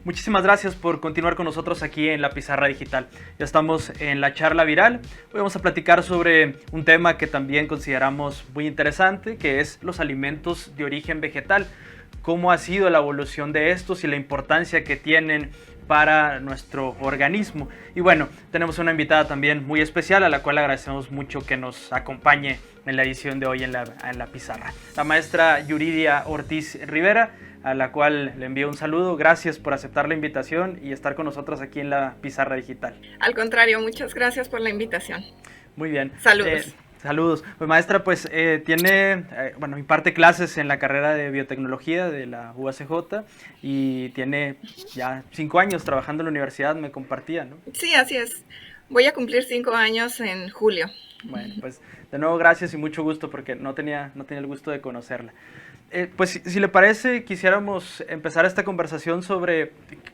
Muchísimas gracias por continuar con nosotros aquí en La Pizarra Digital. Ya estamos en la charla viral. Hoy vamos a platicar sobre un tema que también consideramos muy interesante, que es los alimentos de origen vegetal. Cómo ha sido la evolución de estos y la importancia que tienen para nuestro organismo. Y bueno, tenemos una invitada también muy especial a la cual agradecemos mucho que nos acompañe en la edición de hoy en la pizarra. La maestra Yuridia Ortiz Rivera, a la cual le envío un saludo. Gracias por aceptar la invitación y estar con nosotros aquí en la pizarra digital. Al contrario, muchas gracias por la invitación. Muy bien. Saludos. Saludos. Pues maestra, pues tiene, imparte clases en la carrera de biotecnología de la UACJ y tiene ya 5 años trabajando en la universidad, me compartía, ¿no? Sí, así es. Voy a cumplir 5 años en julio. Bueno, pues de nuevo gracias y mucho gusto porque no tenía el gusto de conocerla. Pues si le parece, quisiéramos empezar esta conversación sobre,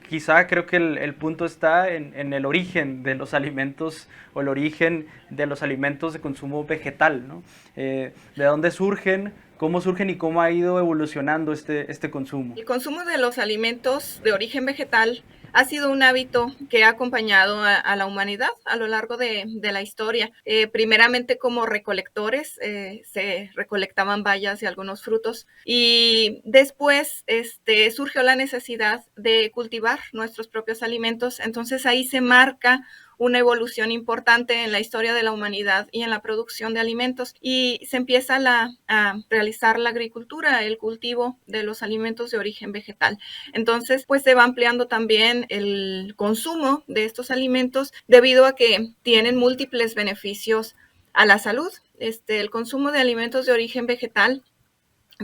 quizá creo que el punto está en el origen de los alimentos o el origen de los alimentos de consumo vegetal, ¿no? De dónde surgen, y cómo ha ido evolucionando este consumo. El consumo de los alimentos de origen vegetal ha sido un hábito que ha acompañado a la humanidad a lo largo de la historia. Primeramente como recolectores, se recolectaban bayas y algunos frutos, y después surgió la necesidad de cultivar nuestros propios alimentos. Entonces ahí se marca una evolución importante en la historia de la humanidad y en la producción de alimentos, y se empieza a realizar la agricultura, el cultivo de los alimentos de origen vegetal. Entonces, pues se va ampliando también el consumo de estos alimentos debido a que tienen múltiples beneficios a la salud. El consumo de alimentos de origen vegetal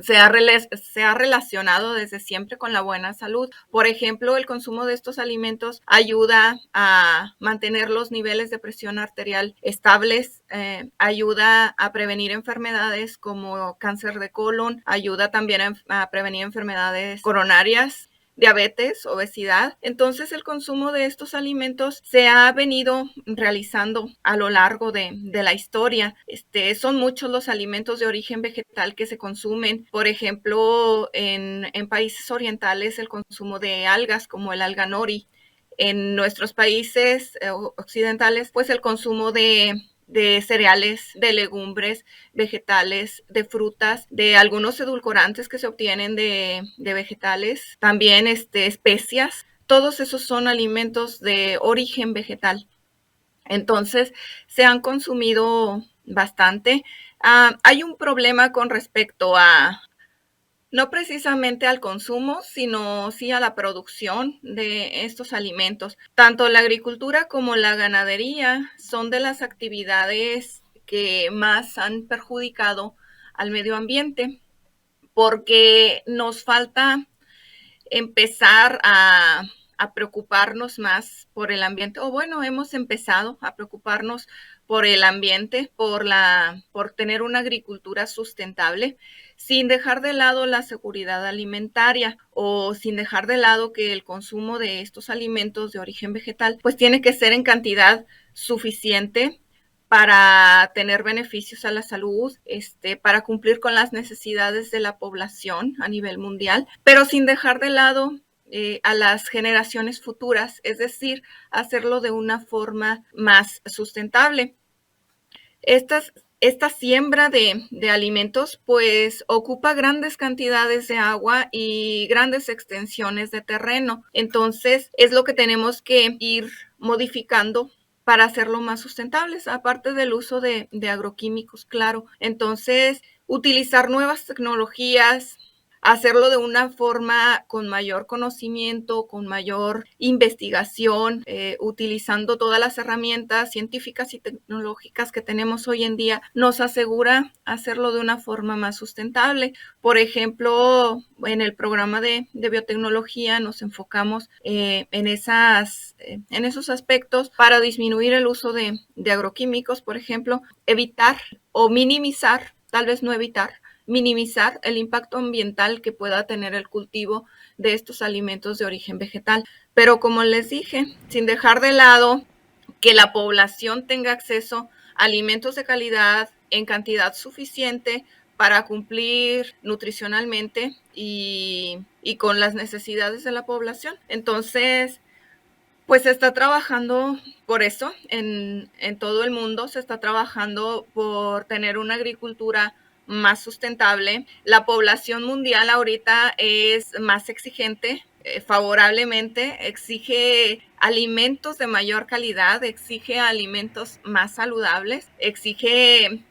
se ha relacionado desde siempre con la buena salud. Por ejemplo, el consumo de estos alimentos ayuda a mantener los niveles de presión arterial estables, ayuda a prevenir enfermedades como cáncer de colon, ayuda también a prevenir enfermedades coronarias, diabetes, obesidad. Entonces el consumo de estos alimentos se ha venido realizando a lo largo de la historia. Son muchos los alimentos de origen vegetal que se consumen. Por ejemplo, en países orientales el consumo de algas como el alga nori. En nuestros países occidentales, pues el consumo de cereales, de legumbres, vegetales, de frutas, de algunos edulcorantes que se obtienen de vegetales, también especias. Todos esos son alimentos de origen vegetal. Entonces, se han consumido bastante. Hay un problema con respecto a, no precisamente al consumo, sino sí a la producción de estos alimentos. Tanto la agricultura como la ganadería son de las actividades que más han perjudicado al medio ambiente, porque nos falta empezar a preocuparnos más por el ambiente, o bueno, hemos empezado a preocuparnos por el ambiente, por tener una agricultura sustentable, sin dejar de lado la seguridad alimentaria o sin dejar de lado que el consumo de estos alimentos de origen vegetal pues tiene que ser en cantidad suficiente para tener beneficios a la salud, para cumplir con las necesidades de la población a nivel mundial, pero sin dejar de lado a las generaciones futuras, es decir, hacerlo de una forma más sustentable. Esta siembra de alimentos pues ocupa grandes cantidades de agua y grandes extensiones de terreno. Entonces es lo que tenemos que ir modificando para hacerlo más sustentables, aparte del uso de agroquímicos, claro. Entonces, utilizar nuevas tecnologías, hacerlo de una forma con mayor conocimiento, con mayor investigación, utilizando todas las herramientas científicas y tecnológicas que tenemos hoy en día, nos asegura hacerlo de una forma más sustentable. Por ejemplo, en el programa de biotecnología nos enfocamos en esos aspectos para disminuir el uso de agroquímicos, por ejemplo, evitar o minimizar, tal vez no evitar, minimizar el impacto ambiental que pueda tener el cultivo de estos alimentos de origen vegetal. Pero como les dije, sin dejar de lado que la población tenga acceso a alimentos de calidad en cantidad suficiente para cumplir nutricionalmente y con las necesidades de la población. Entonces, pues se está trabajando por eso en todo el mundo, se está trabajando por tener una agricultura más sustentable. La población mundial ahorita es más exigente, favorablemente, exige alimentos de mayor calidad, exige alimentos más saludables, exige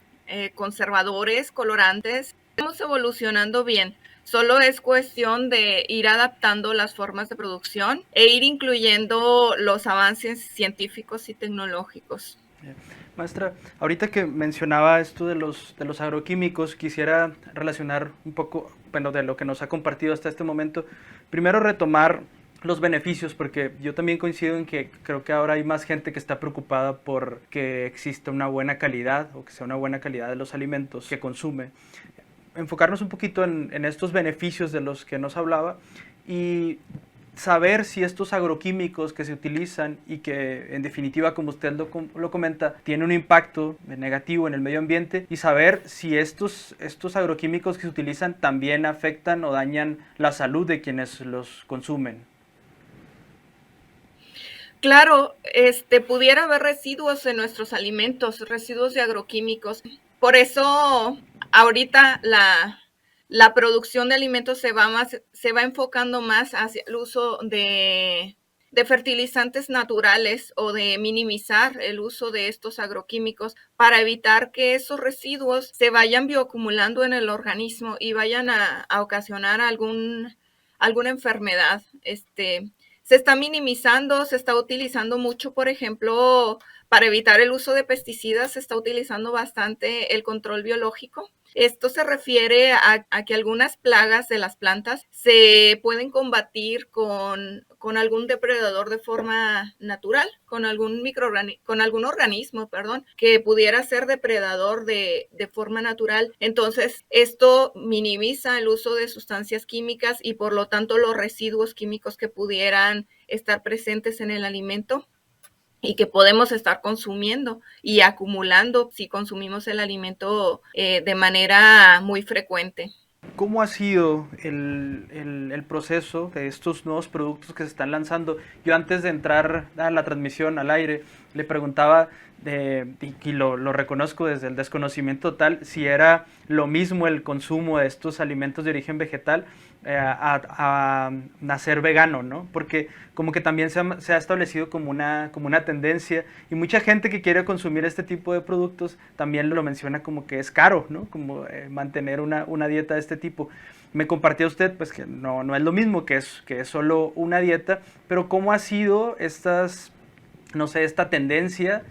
conservadores, colorantes. Estamos evolucionando bien. Solo es cuestión de ir adaptando las formas de producción e ir incluyendo los avances científicos y tecnológicos. Maestra, ahorita que mencionaba esto de los agroquímicos, quisiera relacionar un poco, bueno, de lo que nos ha compartido hasta este momento. Primero retomar los beneficios, porque yo también coincido en que creo que ahora hay más gente que está preocupada por que exista una buena calidad o que sea una buena calidad de los alimentos que consume. Enfocarnos un poquito en estos beneficios de los que nos hablaba y saber si estos agroquímicos que se utilizan y que en definitiva, como usted lo comenta, tienen un impacto negativo en el medio ambiente, y saber si estos agroquímicos que se utilizan también afectan o dañan la salud de quienes los consumen. Claro, pudiera haber residuos en nuestros alimentos, residuos de agroquímicos. Por eso ahorita la producción de alimentos se va enfocando más hacia el uso de fertilizantes naturales o de minimizar el uso de estos agroquímicos para evitar que esos residuos se vayan bioacumulando en el organismo y vayan a ocasionar alguna enfermedad. Se está minimizando, se está utilizando mucho, por ejemplo, para evitar el uso de pesticidas, se está utilizando bastante el control biológico. Esto se refiere a que algunas plagas de las plantas se pueden combatir con algún depredador de forma natural, con algún organismo, que pudiera ser depredador de forma natural. Entonces, esto minimiza el uso de sustancias químicas y por lo tanto los residuos químicos que pudieran estar presentes en el alimento y que podemos estar consumiendo y acumulando si consumimos el alimento de manera muy frecuente. ¿Cómo ha sido el proceso de estos nuevos productos que se están lanzando? Yo antes de entrar a la transmisión al aire le preguntaba, y lo reconozco desde el desconocimiento total, si era lo mismo el consumo de estos alimentos de origen vegetal a nacer vegano, ¿no? Porque como que también se ha establecido como una tendencia, y mucha gente que quiere consumir este tipo de productos también lo menciona como que es caro, ¿no? Como mantener una dieta de este tipo. Me compartió usted pues que no es lo mismo, que es solo una dieta, pero ¿cómo ha sido esta tendencia,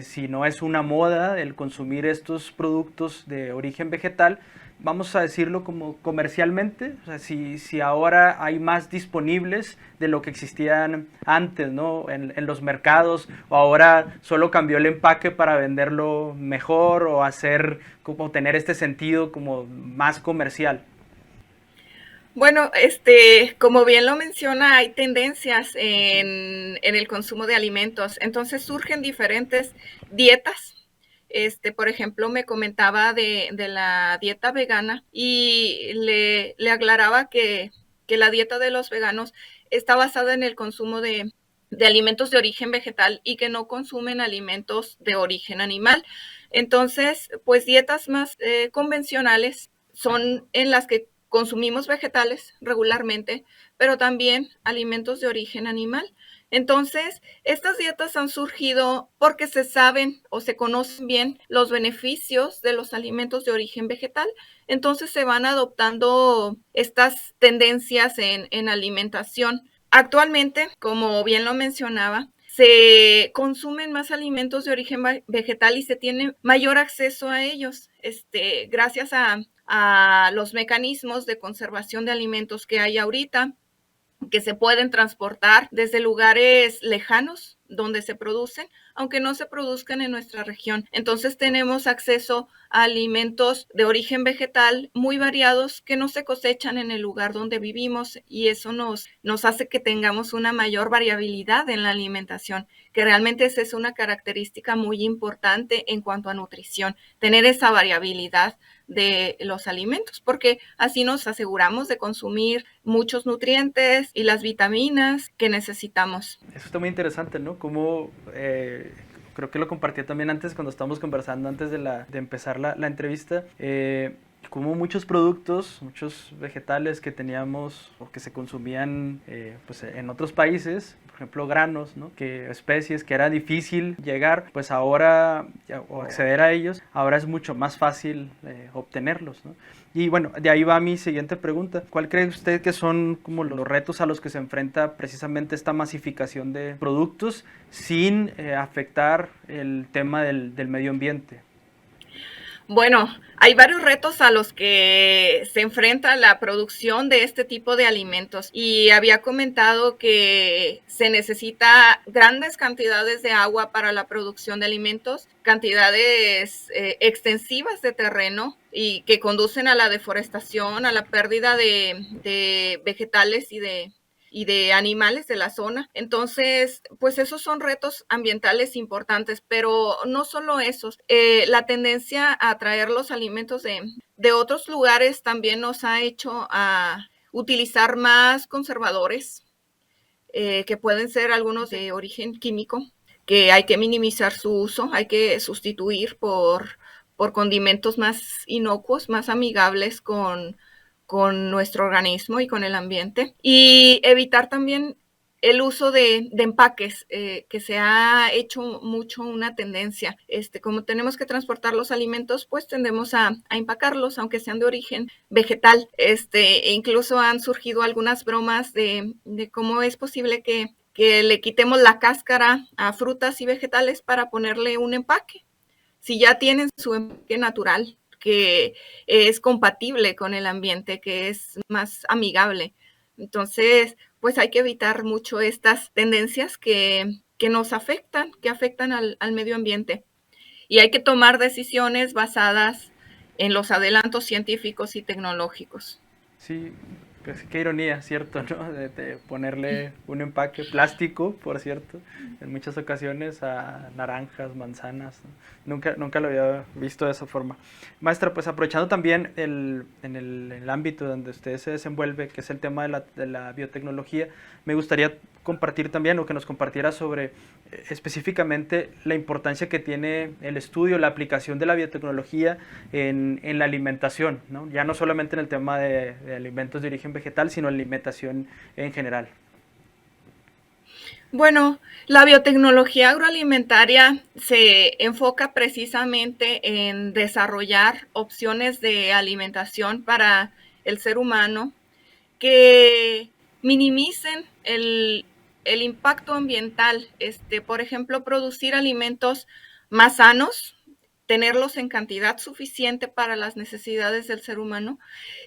si no es una moda, el consumir estos productos de origen vegetal, vamos a decirlo como comercialmente? O sea, si ahora hay más disponibles de lo que existían antes, ¿no? En los mercados, o ahora solo cambió el empaque para venderlo mejor o como tener este sentido como más comercial. Bueno, como bien lo menciona, hay tendencias en el consumo de alimentos. Entonces surgen diferentes dietas. Por ejemplo, me comentaba de la dieta vegana y le aclaraba que la dieta de los veganos está basada en el consumo de alimentos de origen vegetal y que no consumen alimentos de origen animal. Entonces, pues dietas más convencionales son en las que consumimos vegetales regularmente, pero también alimentos de origen animal. Entonces, estas dietas han surgido porque se saben o se conocen bien los beneficios de los alimentos de origen vegetal. Entonces, se van adoptando estas tendencias en alimentación. Actualmente, como bien lo mencionaba, se consumen más alimentos de origen vegetal y se tiene mayor acceso a ellos, gracias a los mecanismos de conservación de alimentos que hay ahorita, que se pueden transportar desde lugares lejanos donde se producen, aunque no se produzcan en nuestra región. Entonces tenemos acceso a alimentos de origen vegetal muy variados que no se cosechan en el lugar donde vivimos, y eso nos hace que tengamos una mayor variabilidad en la alimentación, que que realmente esa es una característica muy importante en cuanto a nutrición, tener esa variabilidad de los alimentos, porque así nos aseguramos de consumir muchos nutrientes y las vitaminas que necesitamos. Eso está muy interesante, ¿no? Como creo que lo compartí también antes cuando estábamos conversando antes de empezar la entrevista. Como muchos productos, muchos vegetales que teníamos o que se consumían pues en otros países, por ejemplo granos, ¿no? Que especies que era difícil llegar, pues ahora o acceder a ellos, ahora es mucho más fácil obtenerlos, ¿no? Y bueno, de ahí va mi siguiente pregunta. ¿Cuál cree usted que son como los retos a los que se enfrenta precisamente esta masificación de productos sin afectar el tema del medio ambiente? Bueno, hay varios retos a los que se enfrenta la producción de este tipo de alimentos y había comentado que se necesita grandes cantidades de agua para la producción de alimentos, cantidades extensivas de terreno y que conducen a la deforestación, a la pérdida de vegetales y de animales de la zona. Entonces, pues esos son retos ambientales importantes, pero no solo esos. La tendencia a traer los alimentos de otros lugares también nos ha hecho a utilizar más conservadores, que pueden ser algunos de origen químico, que hay que minimizar su uso, hay que sustituir por condimentos más inocuos, más amigables con nuestro organismo y con el ambiente. Y evitar también el uso de empaques, que se ha hecho mucho una tendencia. Como tenemos que transportar los alimentos, pues tendemos a empacarlos, aunque sean de origen vegetal. E incluso han surgido algunas bromas de cómo es posible que le quitemos la cáscara a frutas y vegetales para ponerle un empaque, si ya tienen su empaque natural, que es compatible con el ambiente, que es más amigable. Entonces, pues hay que evitar mucho estas tendencias que nos afectan, que afectan al medio ambiente. Y hay que tomar decisiones basadas en los adelantos científicos y tecnológicos. Sí, pues qué ironía, ¿cierto? ¿No? De ponerle un empaque plástico, por cierto, en muchas ocasiones a naranjas, manzanas, ¿no? Nunca lo había visto de esa forma. Maestra, pues aprovechando también el ámbito donde usted se desenvuelve, que es el tema de la biotecnología, me gustaría compartir también o que nos compartiera sobre específicamente la importancia que tiene el estudio, la aplicación de la biotecnología en la alimentación, ¿no? Ya no solamente en el tema de alimentos de origen vegetal, sino en la alimentación en general. Bueno, la biotecnología agroalimentaria se enfoca precisamente en desarrollar opciones de alimentación para el ser humano que minimicen el impacto ambiental. Por ejemplo, producir alimentos más sanos, tenerlos en cantidad suficiente para las necesidades del ser humano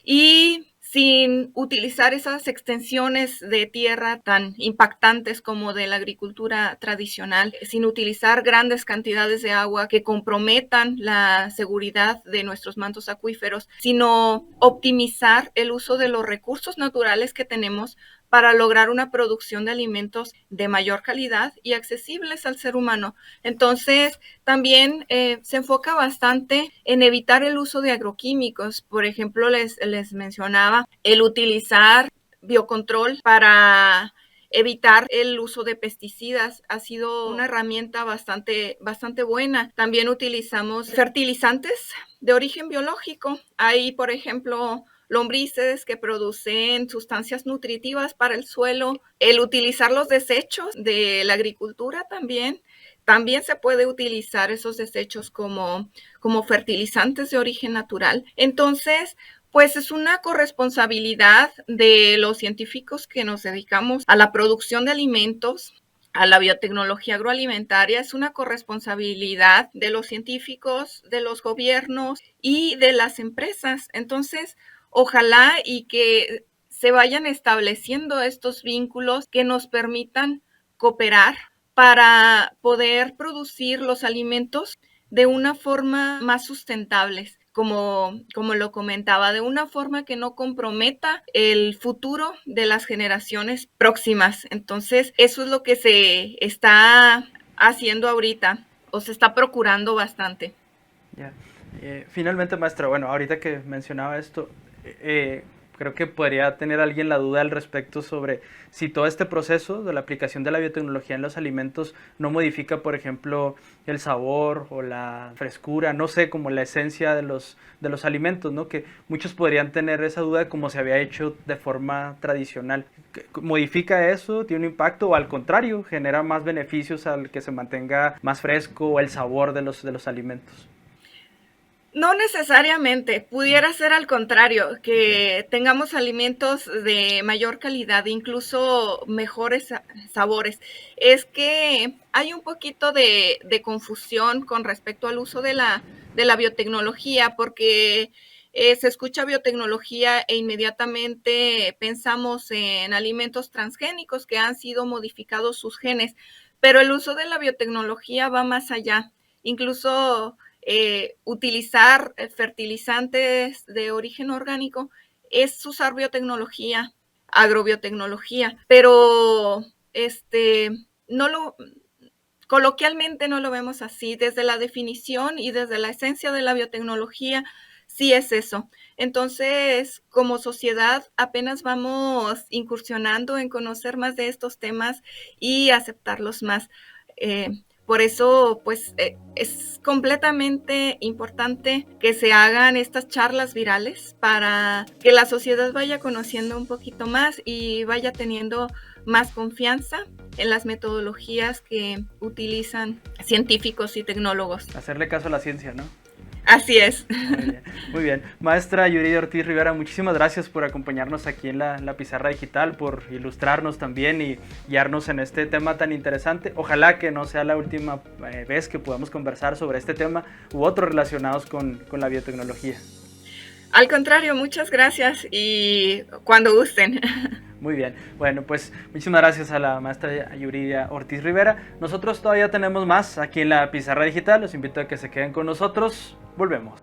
y sin utilizar esas extensiones de tierra tan impactantes como de la agricultura tradicional, sin utilizar grandes cantidades de agua que comprometan la seguridad de nuestros mantos acuíferos, sino optimizar el uso de los recursos naturales que tenemos para lograr una producción de alimentos de mayor calidad y accesibles al ser humano. Entonces, también se enfoca bastante en evitar el uso de agroquímicos. Por ejemplo, les mencionaba el utilizar biocontrol para evitar el uso de pesticidas. Ha sido una herramienta bastante buena. También utilizamos fertilizantes de origen biológico. Hay, por ejemplo, lombrices que producen sustancias nutritivas para el suelo. El utilizar los desechos de la agricultura también se puede utilizar esos desechos como fertilizantes de origen natural. Entonces, pues es una corresponsabilidad de los científicos que nos dedicamos a la producción de alimentos, a la biotecnología agroalimentaria. Es una corresponsabilidad de los científicos, de los gobiernos y de las empresas. Entonces, ojalá y que se vayan estableciendo estos vínculos que nos permitan cooperar para poder producir los alimentos de una forma más sustentable, como lo comentaba, de una forma que no comprometa el futuro de las generaciones próximas. Entonces, eso es lo que se está haciendo ahorita o se está procurando bastante. Ya. Finalmente, maestra, bueno, ahorita que mencionaba esto, creo que podría tener alguien la duda al respecto sobre si todo este proceso de la aplicación de la biotecnología en los alimentos no modifica, por ejemplo, el sabor o la frescura, no sé, como la esencia de los alimentos, ¿no? Que muchos podrían tener esa duda como se había hecho de forma tradicional. ¿Modifica eso? ¿Tiene un impacto? ¿O al contrario, genera más beneficios al que se mantenga más fresco o el sabor de los alimentos? No necesariamente, pudiera ser al contrario, que tengamos alimentos de mayor calidad, incluso mejores sabores. Es que hay un poquito de confusión con respecto al uso de la biotecnología, porque se escucha biotecnología e inmediatamente pensamos en alimentos transgénicos que han sido modificados sus genes, pero el uso de la biotecnología va más allá. Incluso utilizar fertilizantes de origen orgánico es usar biotecnología, agrobiotecnología, pero no lo, coloquialmente no lo vemos así. Desde la definición y desde la esencia de la biotecnología, sí es eso. Entonces, como sociedad, apenas vamos incursionando en conocer más de estos temas y aceptarlos más. Por eso, pues, es completamente importante que se hagan estas charlas virales para que la sociedad vaya conociendo un poquito más y vaya teniendo más confianza en las metodologías que utilizan científicos y tecnólogos. Hacerle caso a la ciencia, ¿no? Así es. Muy bien, muy bien. Maestra Yuridia Ortiz Rivera, muchísimas gracias por acompañarnos aquí en la Pizarra Digital, por ilustrarnos también y guiarnos en este tema tan interesante. Ojalá que no sea la última vez que podamos conversar sobre este tema u otros relacionados con la biotecnología. Al contrario, muchas gracias y cuando gusten. Muy bien, bueno, pues muchísimas gracias a la maestra Yuridia Ortiz Rivera. Nosotros todavía tenemos más aquí en la Pizarra Digital, los invito a que se queden con nosotros. Volvemos.